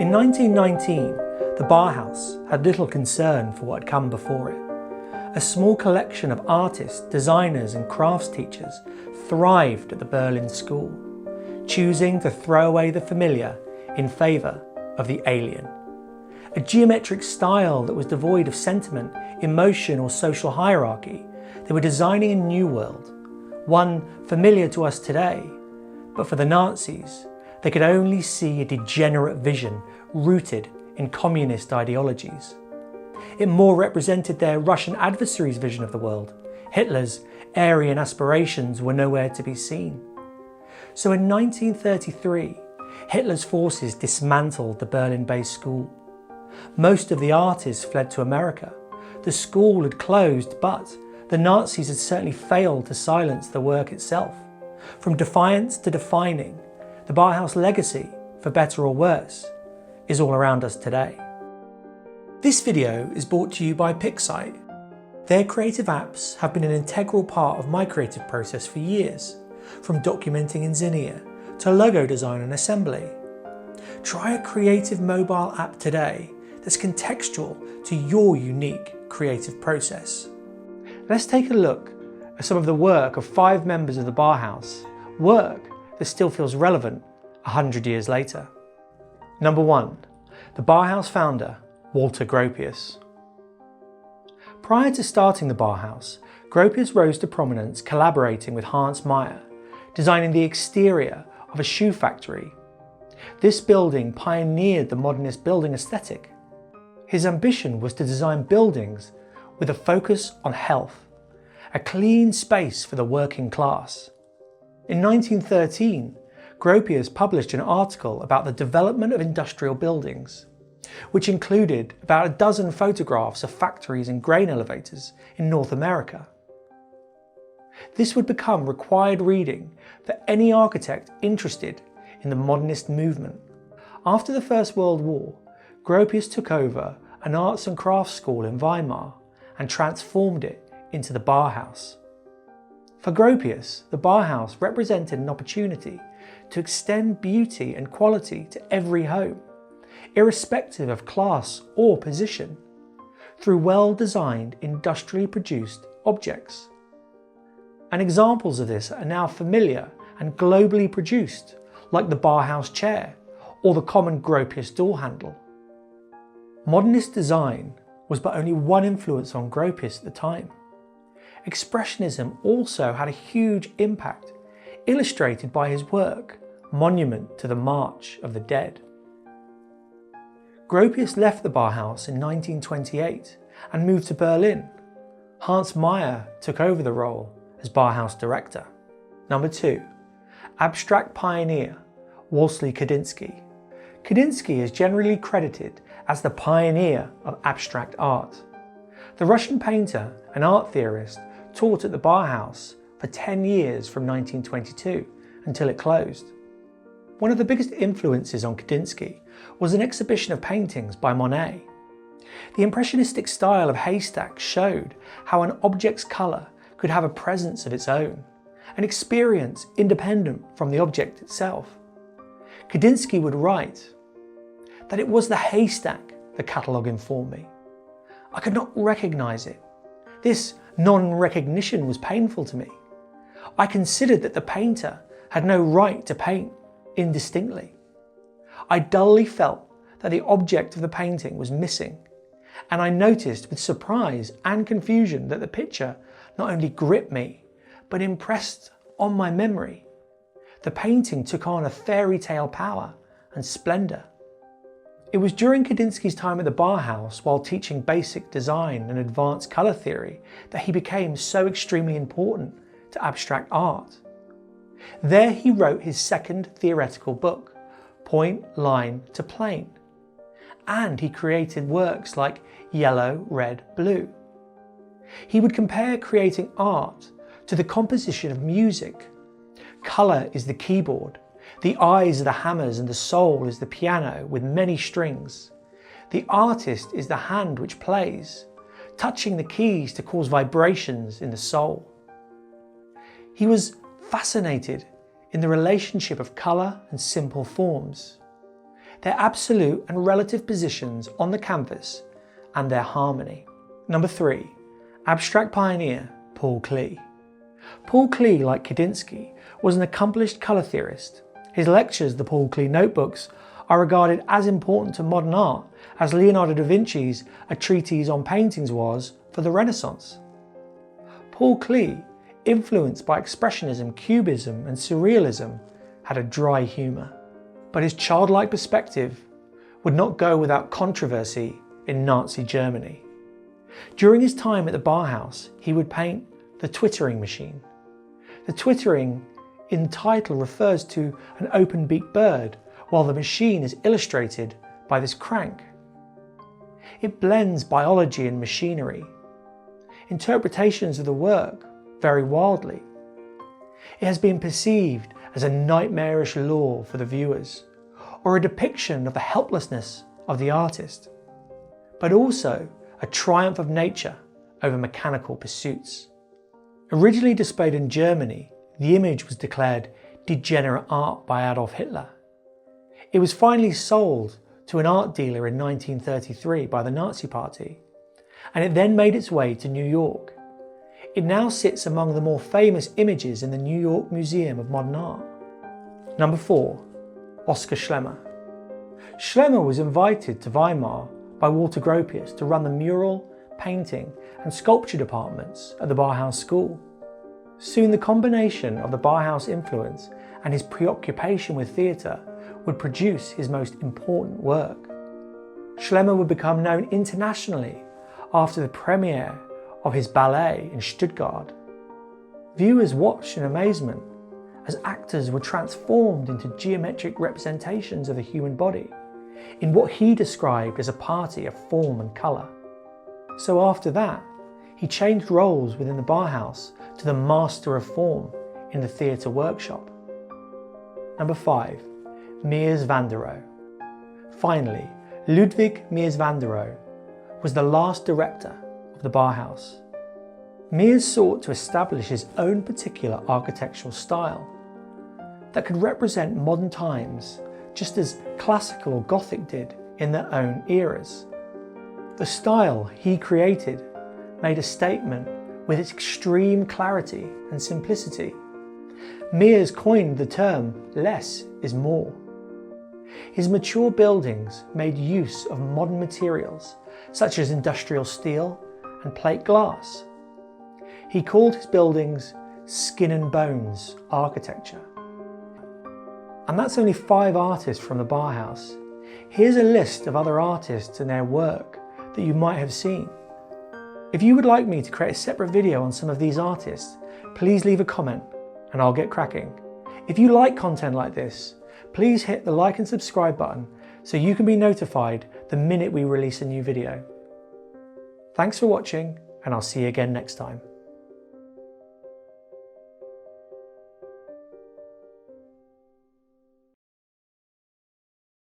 In 1919, the Bauhaus had little concern for what had come before it. A small collection of artists, designers and crafts teachers thrived at the Berlin school, choosing to throw away the familiar in favour of the alien. A geometric style that was devoid of sentiment, emotion or social hierarchy, they were designing a new world, one familiar to us today, but for the Nazis, they could only see a degenerate vision rooted in communist ideologies. It more represented their Russian adversaries' vision of the world. Hitler's Aryan aspirations were nowhere to be seen. So in 1933, Hitler's forces dismantled the Berlin-based school. Most of the artists fled to America. The school had closed, but the Nazis had certainly failed to silence the work itself. From defiance to defining, the Bauhaus legacy, for better or worse, is all around us today. This video is brought to you by Pixite. Their creative apps have been an integral part of my creative process for years, from documenting in Zinnia to logo design and assembly. Try a creative mobile app today that's contextual to your unique creative process. Let's take a look at some of the work of 5 members of the Bauhaus, work that still feels relevant 100 years later. Number 1. The Bauhaus founder, Walter Gropius. Prior to starting the Bauhaus, Gropius rose to prominence collaborating with Hannes Meyer, designing the exterior of a shoe factory. This building pioneered the modernist building aesthetic. His ambition was to design buildings with a focus on health, a clean space for the working class. In 1913, Gropius published an article about the development of industrial buildings, which included about a dozen photographs of factories and grain elevators in North America. This would become required reading for any architect interested in the modernist movement. After the First World War, Gropius took over an arts and crafts school in Weimar and transformed it into the Bauhaus. For Gropius, the Bauhaus represented an opportunity to extend beauty and quality to every home, irrespective of class or position, through well-designed, industrially produced objects. And examples of this are now familiar and globally produced, like the Bauhaus chair or the common Gropius door handle. Modernist design was but only one influence on Gropius at the time. Expressionism also had a huge impact, illustrated by his work, Monument to the March of the Dead. Gropius left the Bauhaus in 1928 and moved to Berlin. Hannes Meyer took over the role as Bauhaus director. Number 2. Abstract pioneer, Wassily Kandinsky. Kandinsky is generally credited as the pioneer of abstract art. The Russian painter and art theorist taught at the Bauhaus for 10 years from 1922 until it closed. One of the biggest influences on Kandinsky was an exhibition of paintings by Monet. The impressionistic style of Haystack showed how an object's colour could have a presence of its own, an experience independent from the object itself. Kandinsky would write that it was the haystack, the catalogue informed me. I could not recognise it. This non-recognition was painful to me. I considered that the painter had no right to paint indistinctly. I dully felt that the object of the painting was missing, and I noticed with surprise and confusion that the picture not only gripped me, but impressed on my memory. The painting took on a fairy tale power and splendour. It was during Kandinsky's time at the Bauhaus, while teaching basic design and advanced colour theory, that he became so extremely important to abstract art. There he wrote his second theoretical book, Point, Line to Plane, and he created works like Yellow, Red, Blue. He would compare creating art to the composition of music. Colour is the keyboard, the eyes are the hammers, and the soul is the piano with many strings. The artist is the hand which plays, touching the keys to cause vibrations in the soul. He was fascinated in the relationship of colour and simple forms. their absolute and relative positions on the canvas, and their harmony. Number 3. Abstract pioneer Paul Klee. Paul Klee, like Kandinsky, was an accomplished colour theorist. His lectures, the Paul Klee Notebooks, are regarded as important to modern art as Leonardo da Vinci's A Treatise on Paintings was for the Renaissance. Paul Klee, influenced by Expressionism, Cubism and Surrealism, had a dry humour. But his childlike perspective would not go without controversy in Nazi Germany. During his time at the Bauhaus, he would paint the twittering machine. The twittering in title refers to an open-beaked bird, while the machine is illustrated by this crank. It blends biology and machinery. Interpretations of the work vary wildly. It has been perceived as a nightmarish lure for the viewers, or a depiction of the helplessness of the artist, but also a triumph of nature over mechanical pursuits. Originally displayed in Germany, the image was declared degenerate art by Adolf Hitler. It was finally sold to an art dealer in 1933 by the Nazi Party, and it then made its way to New York. It now sits among the more famous images in the New York Museum of Modern Art. Number 4. Oskar Schlemmer. Schlemmer was invited to Weimar by Walter Gropius to run the mural, painting and sculpture departments at the Bauhaus School. Soon the combination of the Bauhaus influence and his preoccupation with theatre would produce his most important work. Schlemmer would become known internationally after the premiere of his ballet in Stuttgart. Viewers watched in amazement as actors were transformed into geometric representations of the human body in what he described as a party of form and colour. So after that, he changed roles within the Bauhaus to the master of form in the theatre workshop. Number 5. Mies van der Rohe. Finally, Ludwig Mies van der Rohe was the last director of the Bauhaus. Mies sought to establish his own particular architectural style that could represent modern times just as classical or Gothic did in their own eras. The style he created made a statement with its extreme clarity and simplicity. Mies coined the term less is more. His mature buildings made use of modern materials such as industrial steel and plate glass. He called his buildings skin and bones architecture. And that's only 5 artists from the Bauhaus. Here's a list of other artists and their work that you might have seen. If you would like me to create a separate video on some of these artists, please leave a comment and I'll get cracking. If you like content like this, please hit the like and subscribe button so you can be notified the minute we release a new video. Thanks for watching, and I'll see you again next time.